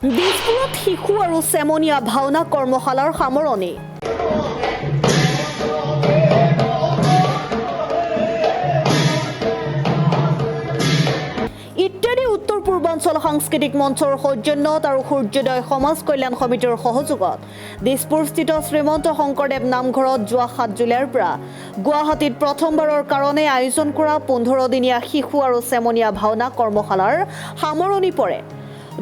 দিছপুৰত শিশু আৰু চেমনীয়া ভাওনা কৰ্মশালাৰ সামৰণি। ইত্যাদি উত্তৰ পূৰ্বাঞ্চল সাংস্কৃতিক মঞ্চৰ সৌজন্যত আৰু সূৰ্যোদয় সমাজ কল্যাণ সমিতিৰ সহযোগত দিছপুৰস্থিত শ্ৰীমন্ত শংকৰদেৱ নামঘৰত যোৱা 7 জুলাইৰ পৰা গুৱাহাটীত প্ৰথমবাৰৰ কাৰণে আয়োজন কৰা 15 দিনীয়া শিশু আৰু চেমনীয়া ভাওনা কৰ্মশালাৰ সামৰণি পৰে।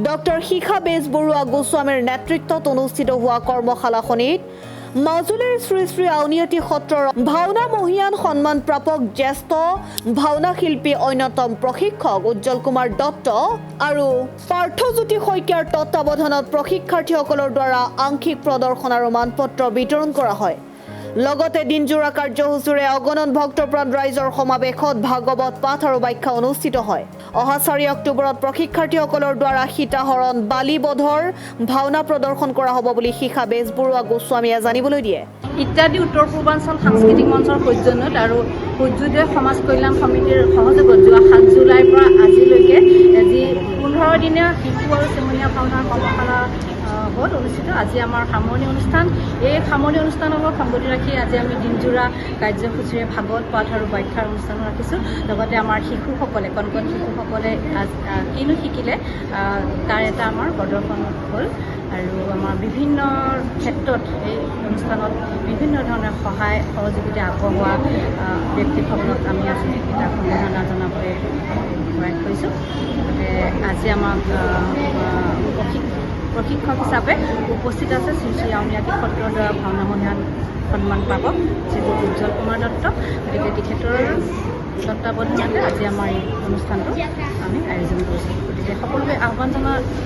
ডক্টৰ শিখা বেজবৰুৱা গোস্বামীৰ নেতৃত্বত অনুষ্ঠিত হোৱা কৰ্মশালাখনিত মাজুলীৰ শ্ৰী শ্ৰী আউনীআটী সত্ৰৰ ভাওনা মহিয়ান সন্মান প্ৰাপক জ্যেষ্ঠ ভাওনা শিল্পী অন্যতম প্ৰশিক্ষক উজ্জ্বল কুমাৰ দত্ত আৰু পাৰ্থজ্যোতি শইকীয়াৰ তত্ত্বাৱধানত প্ৰশিক্ষাৰ্থীসকলৰ দ্বাৰা আংশিক প্ৰদৰ্শন আৰু মানপত্ৰ বিতৰণ কৰা হয়। লগতে দিনজোৰা কাৰ্যসূচীৰে অগণন ভক্তপ্ৰাণ ৰাইজৰ সমাৱেশত ভাগৱত পাঠ আৰু ব্যাখ্যা অনুষ্ঠিত হয়। অহা 4 অক্টোবৰত প্ৰশিক্ষাৰ্থীসকলৰ দ্বাৰা সীতাহৰণ বালিবধৰ ভাওনা প্ৰদৰ্শন কৰা হ'ব বুলি শিখা বেজবৰুৱা গোস্বামীয়ে জানিবলৈ দিয়ে। ইত্যাদি উত্তৰ পূৰ্বাঞ্চল সাংস্কৃতিক মঞ্চৰ সৌজন্যত আৰু সূৰ্যোদয় সমাজ কল্যাণ সমিতিৰ সহযোগত যোৱা 7 জুলাইৰ পৰা আজিলৈকে আজি 15 দিনীয়া শিশু আৰু চেমনীয়া ভাওনাৰ কৰ্মশালা হ'ল অনুষ্ঠিত। আজি আমাৰ সামৰণি অনুষ্ঠান। এই সামৰণি অনুষ্ঠানৰ লগত সংগতি ৰাখি আজি আমি দিনজোৰা কাৰ্যসূচীৰে ভাগৱত পাঠ আৰু ব্যাখ্যাৰ অনুষ্ঠানো ৰাখিছোঁ। লগতে আমাৰ শিশুসকলে কণ শিশুসকলে কিনো শিকিলে তাৰ এটা আমাৰ প্ৰদৰ্শন হ'ল আৰু আমাৰ বিভিন্ন ক্ষেত্ৰত এই অনুষ্ঠানত বিভিন্ন ধৰণৰ সহায় সহযোগিতা আগবঢ়োৱা ব্যক্তিসকলক আমি আজি এটা সম্বৰ্ধনা জনাবলৈ প্ৰয়াস কৰিছোঁ। গতিকে আজি আমাক প্ৰশিক্ষক হিচাপে উপস্থিত আছে শ্ৰী শ্ৰী আউনীআটী সত্ৰৰ দ্বাৰা ভাওনা মহিয়ান সন্মান প্ৰাপক শ্ৰী উজ্জ্বল কুমাৰ দত্ত। গতিকে তেখেতৰ তত্ত্বাৱধানতে আজি আমাৰ এই অনুষ্ঠানটো আমি আয়োজন কৰিছোঁ। গতিকে সকলোকে আহ্বান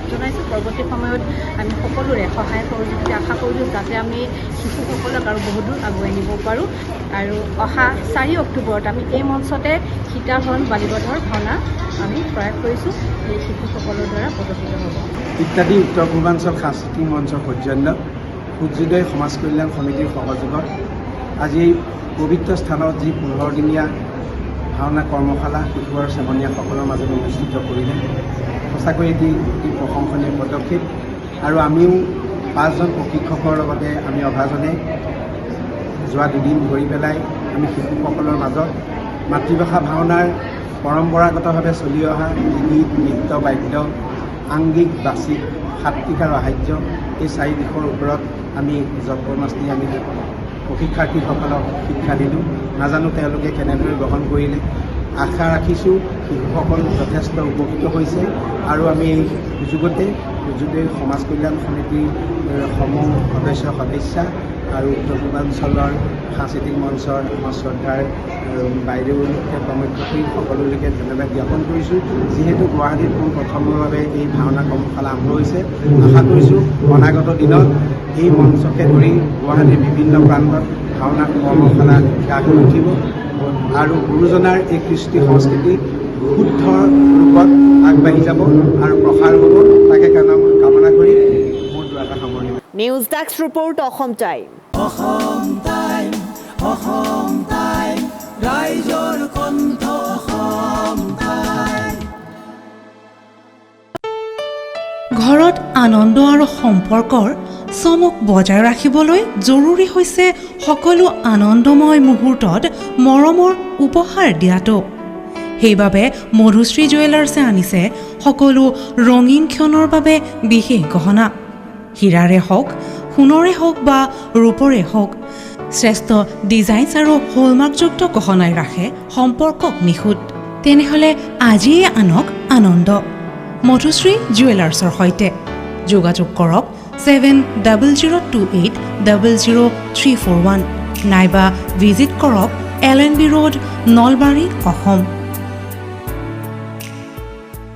জনাইছোঁ পৰৱৰ্তী সময়ত আমি সকলোৰে সহায় সহযোগিতা আশা কৰিছোঁ যাতে আমি শিশুসকলক আৰু বহুদূৰ আগুৱাই নিব পাৰোঁ। আৰু অহা 4 অক্টোবৰত আমি এই মঞ্চতে সীতাহৰণ বালিবধৰ ভাওনা আমি প্ৰয়াস কৰিছোঁ। এই শিশুসকলৰ দ্বাৰা প্ৰদৰ্শিত হ'ব। ইত্যাদি উত্তৰ পূৰ্বাঞ্চল সাংস্কৃতিক মঞ্চৰ সৌজন্যত সূৰ্যোদয় সমাজ কল্যাণ সমিতিৰ সহযোগত আজি পবিত্ৰ স্থানত যি 15 দিনীয়া ভাওনা কৰ্মশালা শিশু আৰু চেমনীয়াসকলৰ মাজত অনুষ্ঠিত কৰিলে সঁচাকৈ এটি অতি প্ৰশংসনীয় পদক্ষেপ। আৰু আমিও 5জন প্ৰশিক্ষকৰ লগতে আমি অভাজনে যোৱা 2 দিন ধৰি পেলাই আমি শিশুসকলৰ মাজত মাতৃভাষা ভাওনাৰ পৰম্পৰাগতভাৱে চলি অহা গীত নৃত্য বাদ্য আংগিক বাচিক সাত্বিক আৰু আহাৰ্য এই 4 দিশৰ ওপৰত আমি যৎপৰোনাস্তি আমি প্ৰশিক্ষাৰ্থীসকলক শিক্ষা দিলোঁ। নাজানো তেওঁলোকে কেনেদৰে গ্ৰহণ কৰিলে। আশা ৰাখিছোঁ শিশুসকল যথেষ্ট উপকৃত হৈছে আৰু আমি এই সুযোগতে সূৰ্যোদয় সমাজ কল্যাণ সমিতিৰ সমূহ সদস্যা আৰু উত্তৰ পূৰ্বাঞ্চলৰ সাংস্কৃতিক মঞ্চৰ আমাৰ শ্ৰদ্ধাৰ বাইদেউলোকে প্ৰমুখ্যী সকলোলৈকে ধন্যবাদ জ্ঞাপন কৰিছোঁ। যিহেতু গুৱাহাটীত প্ৰথমৰ বাবে এই ভাওনা কৰ্মশালা আৰম্ভ হৈছে, আশা কৰিছোঁ অনাগত দিনত এই মঞ্চকে ধৰি গুৱাহাটীৰ বিভিন্ন প্ৰান্তত ভাওনা কৰ্মশালা গঢ় লৈ উঠিব আৰু গুৰুজনাৰ এই কৃষ্টি সংস্কৃতি শুদ্ধ ৰূপত আগবাঢ়ি যাব আৰু প্ৰসাৰ হ'ব। তাকে কামনা কৰি মোৰ দুআষাৰ সামৰণি। News desk report Assam time. ৰাইজৰ কণ্ঠ ঘৰত আনন্দ আৰু সম্পৰ্কৰ চমক বজাই ৰাখিবলৈ জৰুৰী হৈছে সকলো আনন্দময় মুহূৰ্তত মৰমৰ উপহাৰ দিয়াটো। সেইবাবে মধুশ্ৰী জুৱেলাৰ্ছে আনিছে সকলো ৰঙীন ক্ষণৰ বাবে বিশেষ গহনা। হীৰাৰে হওক, সোণৰে হওক বা ৰূপৰে হওক, শ্ৰেষ্ঠ ডিজাইনছ আৰু হলমাৰ্কযুক্ত গহনাই ৰাখে সম্পৰ্কক নিখুঁত। তেনেহ'লে আজিয়ে আনক আনন্দ মধুশ্ৰী জুৱেলাৰ্ছৰ সৈতে। যোগাযোগ কৰক 7002800341 নাইবা ভিজিট কৰক LNB ৰোড নলবাৰী অসম।